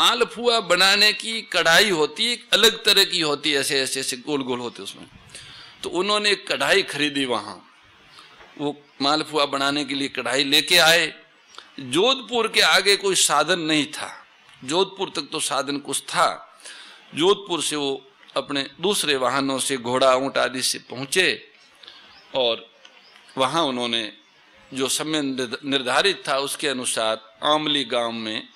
मालपुआ बनाने की कढ़ाई होती है, अलग तरह की होती है, ऐसे ऐसे ऐसे गोल गोल होते उसमें। तो उन्होंने एक कढ़ाई खरीदी वहां, वो मालपुआ बनाने के लिए कढ़ाई लेके आए। जोधपुर के आगे कोई साधन नहीं था, जोधपुर तक तो साधन कुछ था। जोधपुर से वो अपने दूसरे वाहनों से, घोड़ा ऊंट आदि से पहुंचे और वहां उन्होंने जो समय निर्धारित था उसके अनुसार आमली गांव में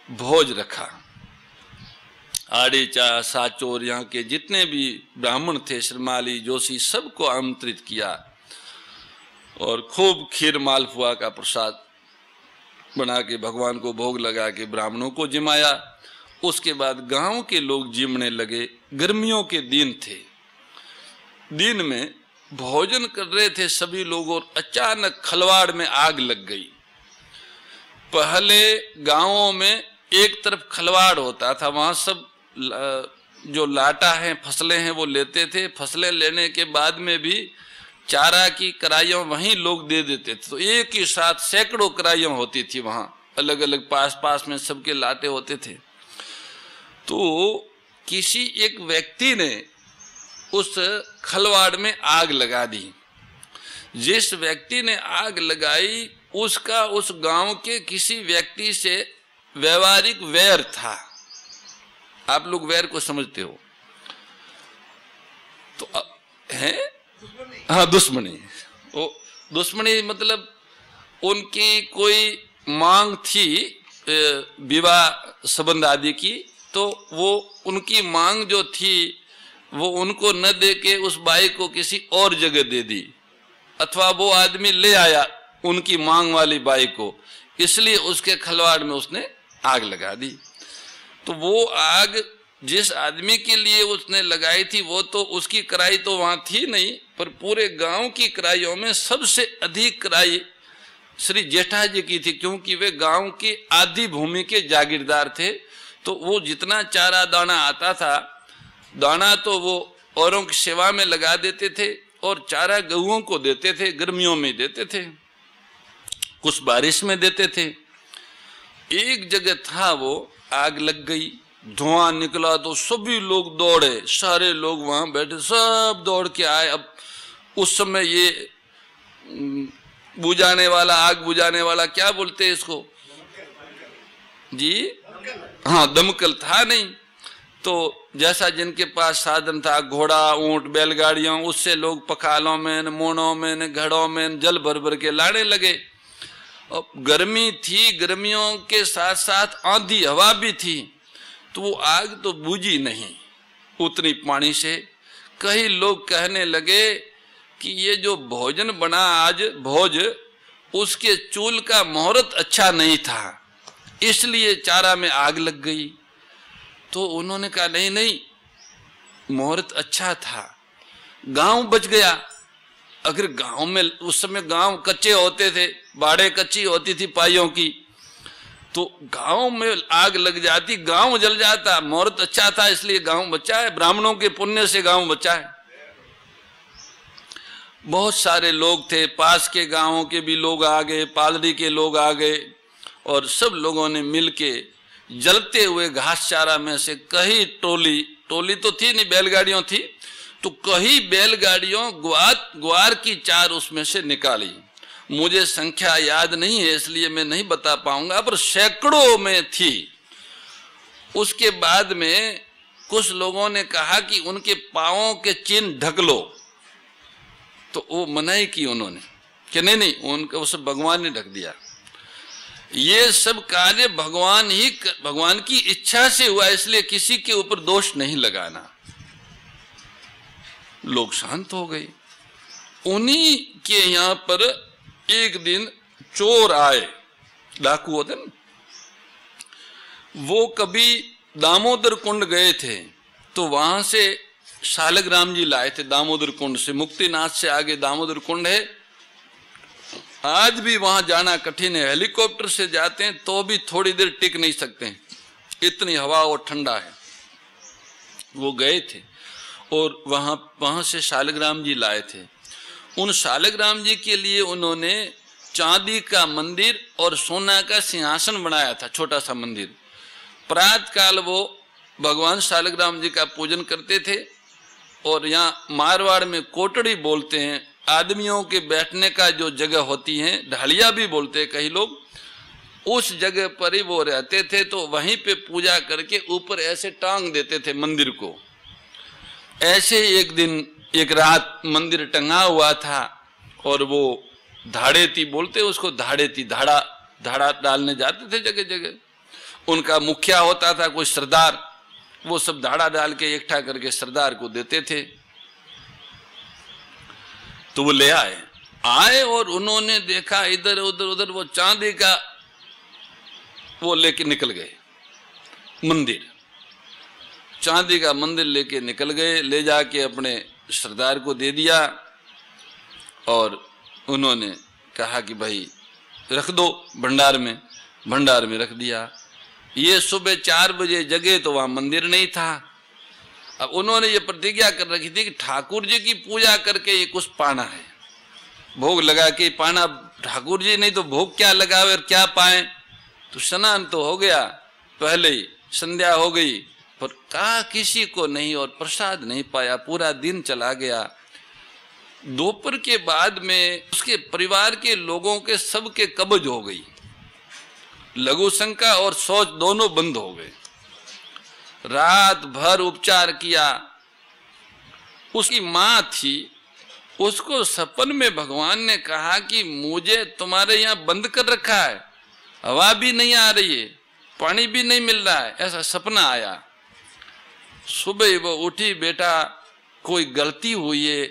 भोज रखा। आड़ीचा, साचोर, यहाँ के जितने भी ब्राह्मण थे, श्रीमाली, जोशी, सबको आमंत्रित किया और खूब खीर मालपुआ का प्रसाद बना के भगवान को भोग लगा के ब्राह्मणों को जिमाया। उसके बाद गांव के लोग जिमने लगे। गर्मियों के दिन थे, दिन में भोजन कर रहे थे सभी लोग और अचानक खलवाड़ में आग लग गई। पहले गांवों में एक तरफ खलवाड़ होता था, वहां सब जो लाटा है, फसलें हैं, वो लेते थे। फसलें लेने के बाद में भी चारा की कराइयां वहीं लोग दे देते थे। तो एक ही साथ सैकड़ों कराइयां होती थी वहां, अलग अलग पास पास में सबके लाटे होते थे। तो किसी एक व्यक्ति ने उस खलवाड़ में आग लगा दी। जिस व्यक्ति ने आग लगाई उसका उस गांव के किसी व्यक्ति से व्यवहारिक वैर था। आप लोग वैर को समझते हो तो है, हाँ, दुश्मनी। वो दुश्मनी मतलब उनकी कोई मांग थी विवाह संबंध आदि की, तो वो उनकी मांग जो थी वो उनको न दे के उस बाई को किसी और जगह दे दी, अथवा वो आदमी ले आया उनकी मांग वाली बाई को, इसलिए उसके खलवाड़ में उसने आग लगा दी। तो वो आग जिस आदमी के लिए उसने लगाई थी वो तो उसकी कराई तो वहां थी नहीं, पर पूरे गांव की कराइयों में सबसे अधिक कराई श्री जेठा जी की थी, क्योंकि वे गांव की आधी भूमि के जागीरदार थे। तो वो जितना चारा दाना आता था, दाना तो वो औरों की सेवा में लगा देते थे और चारा गऊओं को देते थे, गर्मियों में देते थे, कुछ बारिश में देते थे। एक जगह था वो आग लग गई, धुआं निकला तो सभी लोग दौड़े, सारे लोग वहां बैठे सब दौड़ के आए। अब उस समय ये बुझाने वाला, आग बुझाने वाला, क्या बोलते हैं इसको जी, हाँ, दमकल था नहीं। तो जैसा जिनके पास साधन था, घोड़ा, ऊंट, बैलगाड़ियों, उससे लोग पखालों में, मोड़ों में, घड़ों में जल भर भर के लाने लगे। अब गर्मी थी, गर्मियों के साथ साथ आंधी हवा भी थी, तो वो आग तो बुझी नहीं उतनी पानी से। कई लोग कहने लगे कि ये जो भोजन बना आज भोज, उसके चूल का मुहूर्त अच्छा नहीं था, इसलिए चारा में आग लग गई। तो उन्होंने कहा नहीं नहीं, मुहूर्त अच्छा था, गांव बच गया। अगर गांव में उस समय गांव कच्चे होते थे, बाड़े कच्ची होती थी पाइयों की, तो गांव में आग लग जाती, गांव जल जाता। मुहूर्त अच्छा था इसलिए गांव बचा है, ब्राह्मणों के पुण्य से गांव बचा है। बहुत सारे लोग थे, पास के गांवों के भी लोग आ गए, पादरी के लोग आ गए और सब लोगों ने मिलके जलते हुए घास चारा में से कई टोली तो थी नहीं, बैलगाड़ियों थी, तो कई बैलगाड़ियों ग्वार की चार उसमें से निकाली। मुझे संख्या याद नहीं है इसलिए मैं नहीं बता पाऊंगा, पर सैकड़ों में थी। उसके बाद में कुछ लोगों ने कहा कि उनके पांवों के चिन्ह ढक लो, तो वो मनाही की उन्होंने कि नहीं नहीं, उनका उसे भगवान ने ढक दिया। ये सब कार्य भगवान की इच्छा से हुआ, इसलिए किसी के ऊपर दोष नहीं लगाना। लोग शांत हो गए। उन्हीं के यहां पर एक दिन चोर आए, डाकू होते ना, वो कभी दामोदर कुंड गए थे, तो वहां से शालग्राम जी लाए थे दामोदर कुंड से, मुक्तिनाथ से आगे दामोदर कुंड है। आज भी वहां जाना कठिन है, हेलीकॉप्टर से जाते हैं तो भी थोड़ी देर टिक नहीं सकते हैं, इतनी हवा और ठंडा है। वो गए थे और वहां से शालग्राम जी लाए थे। उन शालग्राम जी के लिए उन्होंने चांदी का मंदिर और सोना का सिंहासन बनाया था, छोटा सा मंदिर। प्रातः काल वो भगवान शालग्राम जी का पूजन करते थे। और यहाँ मारवाड़ में कोटड़ी बोलते हैं, आदमियों के बैठने का जो जगह होती है, ढालिया भी बोलते हैं कई लोग, उस जगह पर ही वो रहते थे। तो वहीं पे पूजा करके ऊपर ऐसे टांग देते थे मंदिर को। ऐसे एक दिन एक रात मंदिर टंगा हुआ था और वो धाड़ेती बोलते उसको, धाड़ेती धाड़ा डालने जाते थे जगह जगह। उनका मुखिया होता था कोई सरदार, वो सब धाड़ा डाल के इकट्ठा करके सरदार को देते थे। तो वो ले आए और उन्होंने देखा इधर उधर वो चांदी का वो लेके निकल गए मंदिर, चांदी का मंदिर लेके निकल गए। ले जाके अपने सरदार को दे दिया और उन्होंने कहा कि भाई रख दो भंडार में रख दिया। ये सुबह 4 बजे जगे तो वहां मंदिर नहीं था। अब उन्होंने ये प्रतिज्ञा कर रखी थी कि ठाकुर जी की पूजा करके ये कुछ पाना है, भोग लगा के पाना। ठाकुर जी नहीं तो भोग क्या लगावे और क्या पाए। तो स्नान तो हो गया, पहले ही संध्या हो गई, पर कहा किसी को नहीं और प्रसाद नहीं पाया। पूरा दिन चला गया। दोपहर के बाद में उसके परिवार के लोगों के सबके कब्ज हो गई, लघु शंका और शौच दोनों बंद हो गए। रात भर उपचार किया। उसकी मां थी, उसको सपन में भगवान ने कहा कि मुझे तुम्हारे यहाँ बंद कर रखा है, हवा भी नहीं आ रही है, पानी भी नहीं मिल रहा है, ऐसा सपना आया। सुबह वो उठी, बेटा कोई गलती हुई है,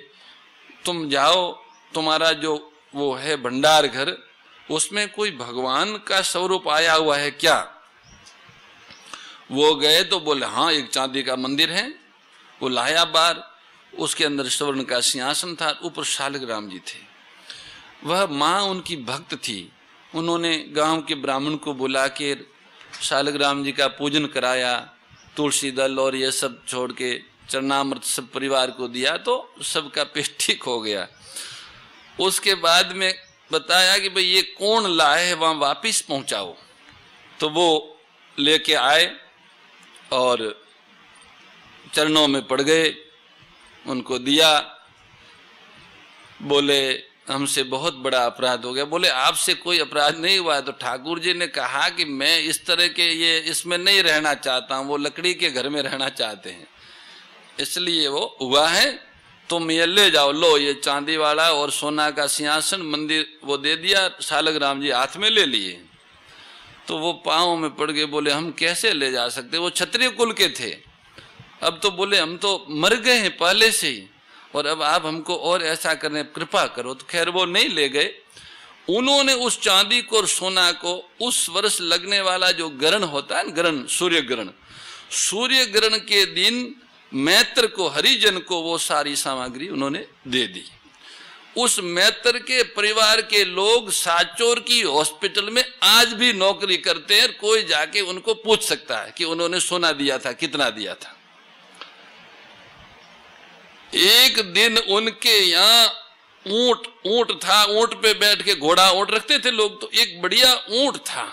तुम जाओ, तुम्हारा जो वो है भंडार घर, उसमें कोई भगवान का स्वरूप आया हुआ है क्या। वो गए तो बोले हाँ एक चांदी का मंदिर है। वो लाया बार, उसके अंदर स्वर्ण का सिंहासन था, ऊपर शालग्राम जी थे। वह माँ उनकी भक्त थी। उन्होंने गांव के ब्राह्मण को बुला के शालग्राम जी का पूजन कराया, तुलसी दल और ये सब छोड़ के चरणामृत सब परिवार को दिया, तो सबका पेट ठीक हो गया। उसके बाद में बताया कि भाई ये कौन लाए है, वहां वापिस पहुंचाओ। तो वो लेके आए और चरणों में पड़ गए, उनको दिया। बोले हमसे बहुत बड़ा अपराध हो गया। बोले आपसे कोई अपराध नहीं हुआ है। तो ठाकुर जी ने कहा कि मैं इस तरह के ये इसमें नहीं रहना चाहता हूँ, वो लकड़ी के घर में रहना चाहते हैं, इसलिए वो हुआ है। तुम ये ले जाओ, लो ये चांदी वाला और सोना का सिंहासन मंदिर वो दे दिया। शालग्राम जी हाथ में ले लिए। तो वो पाँव में पड़ गए। बोले हम कैसे ले जा सकते, वो क्षत्रिय कुल के थे। अब तो बोले हम तो मर गए हैं पहले से ही, और अब आप हमको और ऐसा करने कृपा करो। तो खैर वो नहीं ले गए। उन्होंने उस चांदी को और सोना को उस वर्ष लगने वाला जो ग्रहण होता है, ग्रहण सूर्य ग्रहण के दिन मैत्र को, हरिजन को वो सारी सामग्री उन्होंने दे दी। उस मैत्र के परिवार के लोग साचोर की हॉस्पिटल में आज भी नौकरी करते हैं। कोई जाके उनको पूछ सकता है कि उन्होंने सोना दिया था, कितना दिया था। एक दिन उनके यहाँ ऊंट था, ऊंट पे बैठ के, घोड़ा ऊंट रखते थे लोग, तो एक बढ़िया ऊंट था।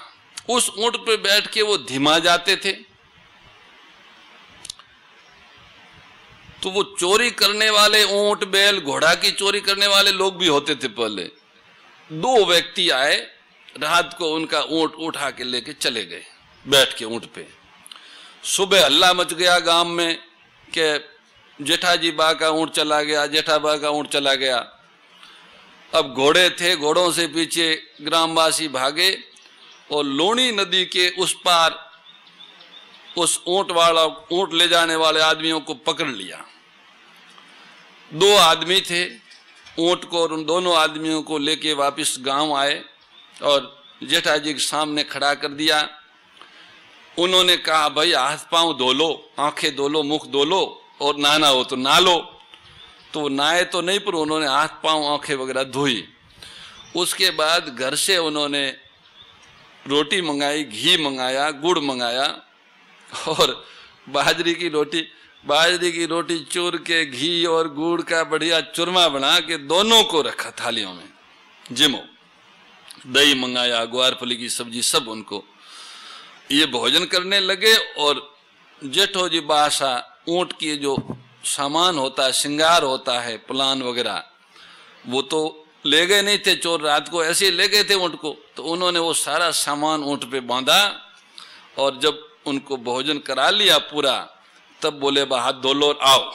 उस ऊंट पे बैठ के वो धीमा जाते थे। तो वो चोरी करने वाले, ऊंट बैल घोड़ा की चोरी करने वाले लोग भी होते थे पहले। 2 व्यक्ति आए, रात को उनका ऊंट उठा के लेके चले गए बैठ के ऊंट पे। सुबह हल्ला मच गया गांव में कि जेठाजी बा का ऊंट चला गया, जेठा बा का ऊंट चला गया। अब घोड़े थे, घोड़ों से पीछे ग्रामवासी भागे और लोणी नदी के उस पार उस ऊंट ले जाने वाले आदमियों को पकड़ लिया। 2 आदमी थे ऊंट को, और उन दोनों आदमियों को लेके वापस गांव आए और जेठाजी के सामने खड़ा कर दिया। उन्होंने कहा भाई हाथ पांव धो लो, आंखें धो लो, मुख धो लो, और नहाना हो तो नहा लो। तो नहाए तो नहीं, पर उन्होंने हाथ पांव आंखें वगैरह धोई। उसके बाद घर से उन्होंने रोटी मंगाई, घी मंगाया, गुड़ मंगाया और बाजरी की रोटी चूर के घी और गुड़ का बढ़िया चूरमा बना के दोनों को रखा थालियों में। जिमो दही मंगाया, ग्वारफली की सब्जी, सब उनको। ये भोजन करने लगे और जेठो जी बासा ऊंट की जो सामान होता है, श्रृंगार होता है, प्लान वगैरह, वो तो ले गए नहीं थे चोर, रात को ऐसे ही ले गए थे ऊंट को। तो उन्होंने वो सारा सामान ऊंट पे बांधा और जब उनको भोजन करा लिया पूरा, तब बोले बा हाथ धो लो, आओ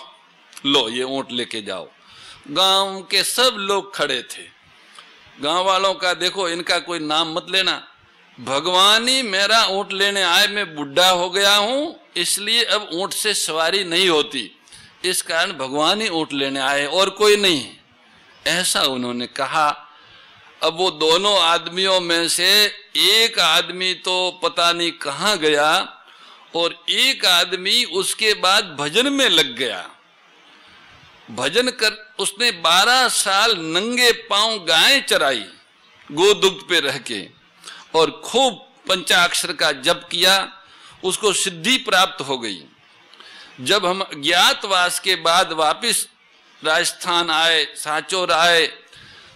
लो ये ऊंट लेके जाओ। गांव के सब लोग खड़े थे। गांव वालों का देखो, इनका कोई नाम मत लेना, भगवान ही मेरा ऊंट लेने आए, मैं बुढ़ा हो गया हूं इसलिए अब ऊंट से सवारी नहीं होती, इस कारण भगवान ही ऊंट लेने आए और कोई नहीं, ऐसा उन्होंने कहा। अब वो दोनों आदमियों में से एक आदमी तो पता नहीं कहां गया और एक आदमी उसके बाद भजन में लग गया। भजन कर उसने 12 साल नंगे पांव गायें चराई गोदुग्ध पे रह के और खूब पंचाक्षर का जप किया, उसको सिद्धि प्राप्त हो गई। जब हम ज्ञातवास के बाद वापिस राजस्थान आए, सांचौर आए,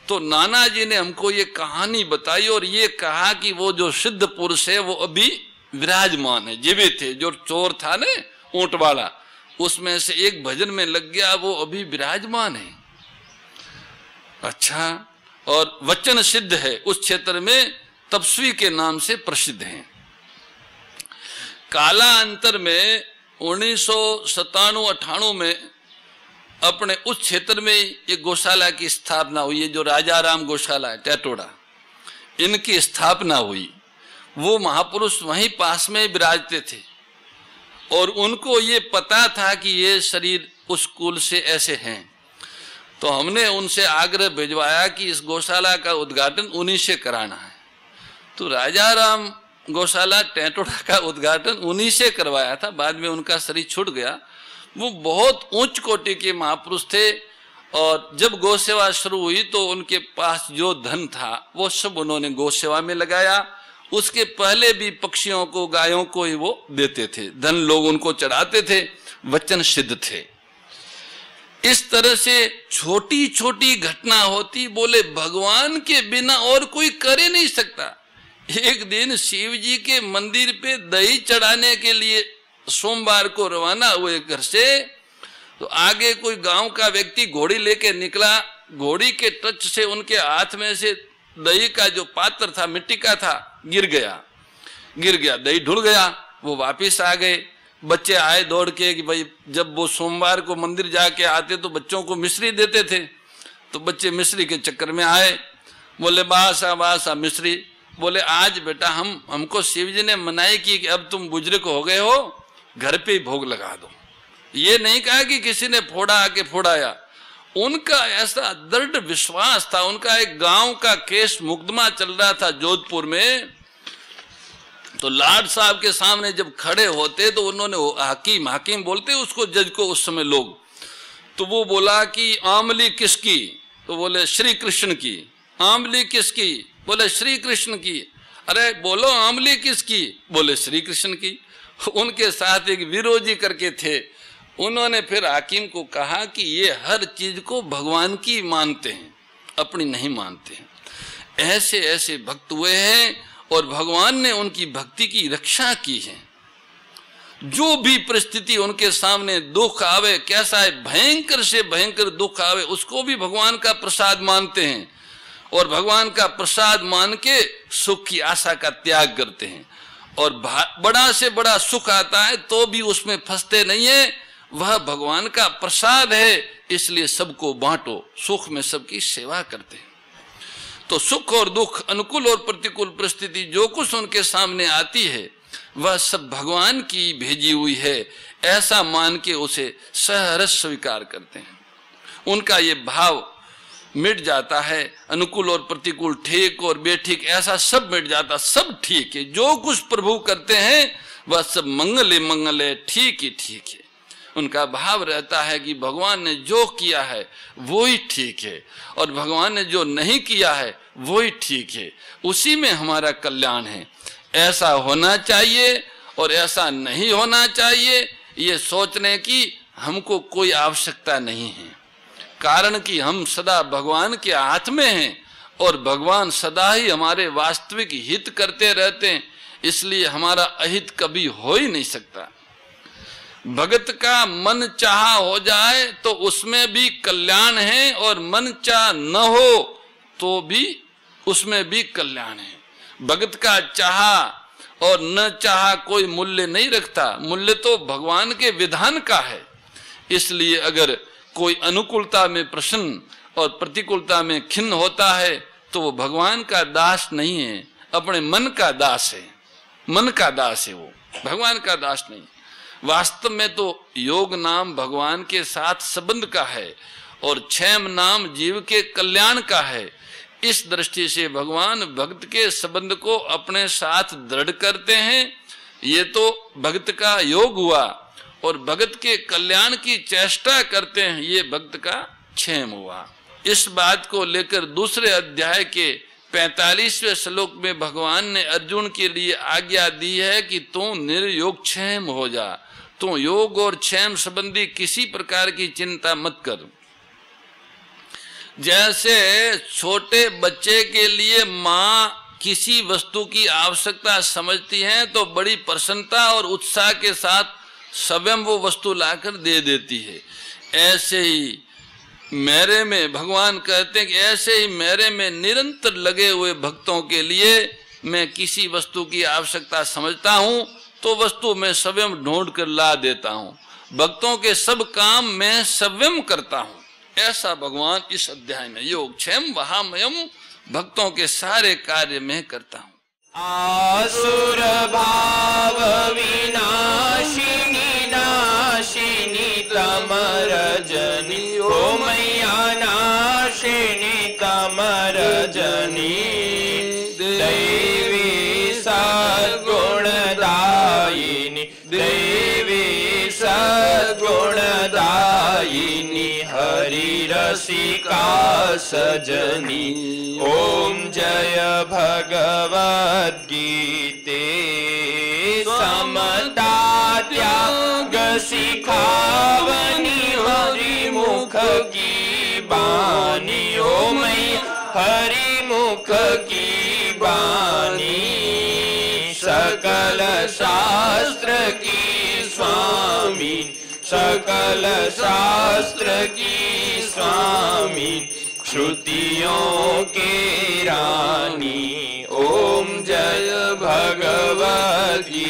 तो नाना जी ने हमको ये कहानी बताई और ये कहा कि वो जो सिद्ध पुरुष है वो अभी विराजमान है, जीवित थे। जो चोर था ना ऊंट वाला, उसमें से एक भजन में लग गया, वो अभी विराजमान है। अच्छा, और वचन सिद्ध है, उस क्षेत्र में तपस्वी के नाम से प्रसिद्ध है। काला अंतर में 1997-98 में अपने उस क्षेत्र में एक गौशाला की स्थापना हुई है, जो राजाराम गौशाला है टैटोड़ा, इनकी स्थापना हुई। वो महापुरुष वहीं पास में विराजते थे और उनको ये पता था कि ये शरीर उस कुल से ऐसे हैं, तो हमने उनसे आग्रह भिजवाया कि इस गौशाला का उद्घाटन उन्हीं से कराना है। तो राजाराम गौशाला टैटोड़ा का उद्घाटन उन्हीं से करवाया था। बाद में उनका शरीर छूट गया। वो बहुत उच्च कोटि के महापुरुष थे और जब गौ सेवा शुरू हुई तो उनके पास जो धन था वो सब उन्होंने गौ सेवा में लगाया। उसके पहले भी पक्षियों को, गायों को ही वो देते थे, धन लोग उनको चढ़ाते थे, वचन सिद्ध थे। इस तरह से छोटी छोटी घटना होती, बोले भगवान के बिना और कोई कर ही नहीं सकता। एक दिन शिव जी के मंदिर पे दही चढ़ाने के लिए सोमवार को रवाना हुए घर से, तो आगे कोई गांव का व्यक्ति घोड़ी लेके निकला। घोड़ी के टच से उनके हाथ में से दही का जो पात्र था, मिट्टी का था, गिर गया, दही ढुल गया। वो वापिस आ गए। बच्चे आए दौड़ के कि भाई, जब वो सोमवार को मंदिर जाके आते तो बच्चों को मिश्री देते थे, तो बच्चे मिश्री के चक्कर में आए। बोले बासा मिश्री। बोले आज बेटा हमको शिव जी ने मनाई की कि अब तुम बुजुर्ग हो गए हो, घर पे ही भोग लगा दो। ये नहीं कहा कि किसी ने फोड़ा आके फोड़ाया। उनका ऐसा दृढ़ विश्वास था। उनका एक गांव का केस मुकदमा चल रहा था जोधपुर में, तो लाड साहब के सामने जब खड़े होते तो उन्होंने हाकिम बोलते उसको, जज को उस समय लोग, तो वो बोला कि आमली किसकी, तो बोले श्री कृष्ण की। आमली किसकी, बोले श्री कृष्ण की। अरे बोलो आमली किसकी, बोले श्री कृष्ण की। उनके साथ एक विरोधी करके थे, उन्होंने फिर हाकिम को कहा कि ये हर चीज को भगवान की मानते हैं, अपनी नहीं मानते हैं। ऐसे ऐसे भक्त हुए हैं और भगवान ने उनकी भक्ति की रक्षा की है। जो भी परिस्थिति उनके सामने दुख आवे, कैसा है, भयंकर से भयंकर दुख आवे, उसको भी भगवान का प्रसाद मानते हैं और भगवान का प्रसाद मान के सुख की आशा का त्याग करते हैं। और बड़ा से बड़ा सुख आता है तो भी उसमें फंसते नहीं है, वह भगवान का प्रसाद है, इसलिए सबको बांटो, सुख में सबकी सेवा करते हैं। तो सुख और दुख, अनुकूल और प्रतिकूल परिस्थिति जो कुछ उनके सामने आती है वह सब भगवान की भेजी हुई है, ऐसा मान के उसे सहर्ष स्वीकार करते हैं। उनका ये भाव मिट जाता है। अनुकूल और प्रतिकूल, ठीक और बेठीक, ऐसा सब मिट जाता, सब ठीक है। जो कुछ प्रभु करते हैं वह सब मंगल है, ठीक ही ठीक है। उनका भाव रहता है कि भगवान ने जो किया है वो ही ठीक है और भगवान ने जो नहीं किया है वो ही ठीक है, उसी में हमारा कल्याण है। ऐसा होना चाहिए और ऐसा नहीं होना चाहिए, ये सोचने की हमको कोई आवश्यकता नहीं है। कारण कि हम सदा भगवान के हाथ में हैं और भगवान सदा ही हमारे वास्तविक हित करते रहते हैं। इसलिए हमारा अहित कभी हो ही नहीं सकता। भगत का मन चाहा हो जाए तो उसमें भी कल्याण है, और मन चाह न हो तो भी उसमें भी कल्याण है। भगत का चाहा और न चाहा कोई मूल्य नहीं रखता, मूल्य तो भगवान के विधान का है। इसलिए अगर कोई अनुकूलता में प्रसन्न और प्रतिकूलता में खिन्न होता है तो वो भगवान का दास नहीं है, अपने मन का दास है। मन का दास है वो, भगवान का दास नहीं। वास्तव में तो योग नाम भगवान के साथ संबंध का है और क्षेम नाम जीव के कल्याण का है। इस दृष्टि से भगवान भक्त के संबंध को अपने साथ दृढ़ करते हैं। ये तो भक्त का योग हुआ, और भक्त के कल्याण की चेष्टा करते हैं, ये भक्त का क्षेम हुआ। इस बात को लेकर दूसरे अध्याय के 45वें श्लोक में भगवान ने अर्जुन के लिए आज्ञा दी है कि तू निर्योगक्षेम हो जा, तू योग और क्षेम संबंधी किसी प्रकार की चिंता मत कर। जैसे छोटे बच्चे के लिए माँ किसी वस्तु की आवश्यकता समझती है तो बड़ी प्रसन्नता और उत्साह के साथ स्वयं वो वस्तु लाकर दे देती है, ऐसे ही मेरे में भगवान कहते हैं कि ऐसे ही मेरे में निरंतर लगे हुए भक्तों के लिए मैं किसी वस्तु की आवश्यकता समझता हूँ तो वस्तु मैं स्वयं ढूंढ कर ला देता हूँ। भक्तों के सब काम मैं स्वयं करता हूँ, ऐसा भगवान इस अध्याय में योग क्षेम वहामयम भक्तों के सारे कार्य में करता हूँ। आसुर भाव विनाशिनी नाशिनी तमरजनी, ओ मैया नाशिनी तमरजनी, दैवी सद्गुणदायिनी, दैवी सद्गुणदायिनी, हरि रसिका सजनी। ओम जय भगवद्गीते समता त्याग सिखावनी, हरि मुख की बानी, ओ मैया हरि मुख की बानी, सकल शास्त्र की स्वामी, सकल शास्त्र की स्वामी, श्रुतियों के रानी। ओम जय भगवद्गीते।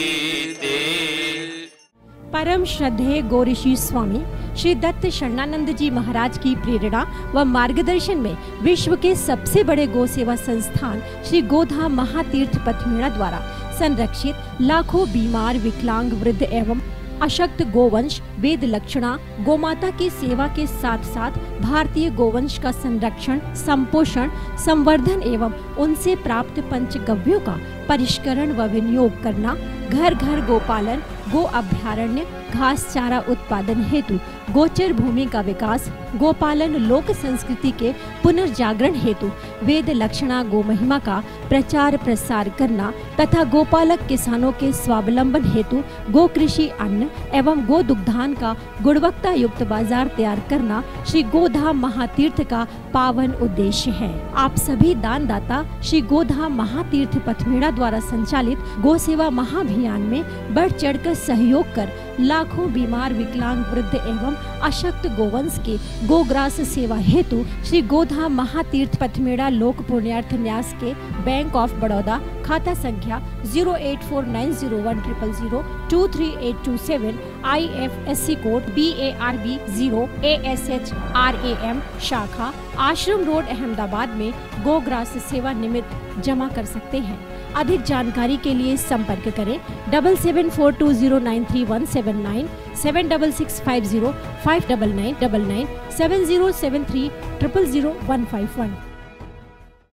परम श्रद्धेय गौरीशी स्वामी श्री दत्त शरणानंद जी महाराज की प्रेरणा व मार्गदर्शन में विश्व के सबसे बड़े गौ सेवा संस्थान श्री गोधाम महातीर्थ पथमेड़ा द्वारा संरक्षित लाखों बीमार, विकलांग, वृद्ध एवं अशक्त गोवंश वेद लक्षणा गोमाता की सेवा के साथ साथ भारतीय गोवंश का संरक्षण, संपोषण, संवर्धन एवं उनसे प्राप्त पंचगव्यों का परिष्करण व विनियोग करना, घर घर गोपालन, गो अभ्यारण्य, घास चारा उत्पादन हेतु गोचर भूमि का विकास, गोपालन लोक संस्कृति के पुनर्जागरण हेतु वेद लक्षणा गो महिमा का प्रचार प्रसार करना तथा गोपालक किसानों के स्वावलंबन हेतु गो कृषि अन्न एवं गो दुग्धान का गुणवत्ता युक्त बाजार तैयार करना श्री गोधाम महातीर्थ का पावन उद्देश्य है। आप सभी दानदाता श्री गोधाम महातीर्थ पथमेड़ा द्वारा संचालित गो सेवा महाअभियान में बढ़ चढ़कर सहयोग कर लाखों बीमार, विकलांग, वृद्ध एवं अशक्त गोवंश के गोग्रास सेवा हेतु श्री गोधाम महातीर्थ पथमेड़ा लोक पुण्यार्थ न्यास के बैंक ऑफ बड़ौदा खाता संख्या 084901000232827 IFSC कोड BARB 0 ASHRAM शाखा आश्रम रोड अहमदाबाद में गोग्रास सेवा निमित्त जमा कर सकते हैं। अधिक जानकारी के लिए संपर्क करें 7742093179 7665059999 7073000151।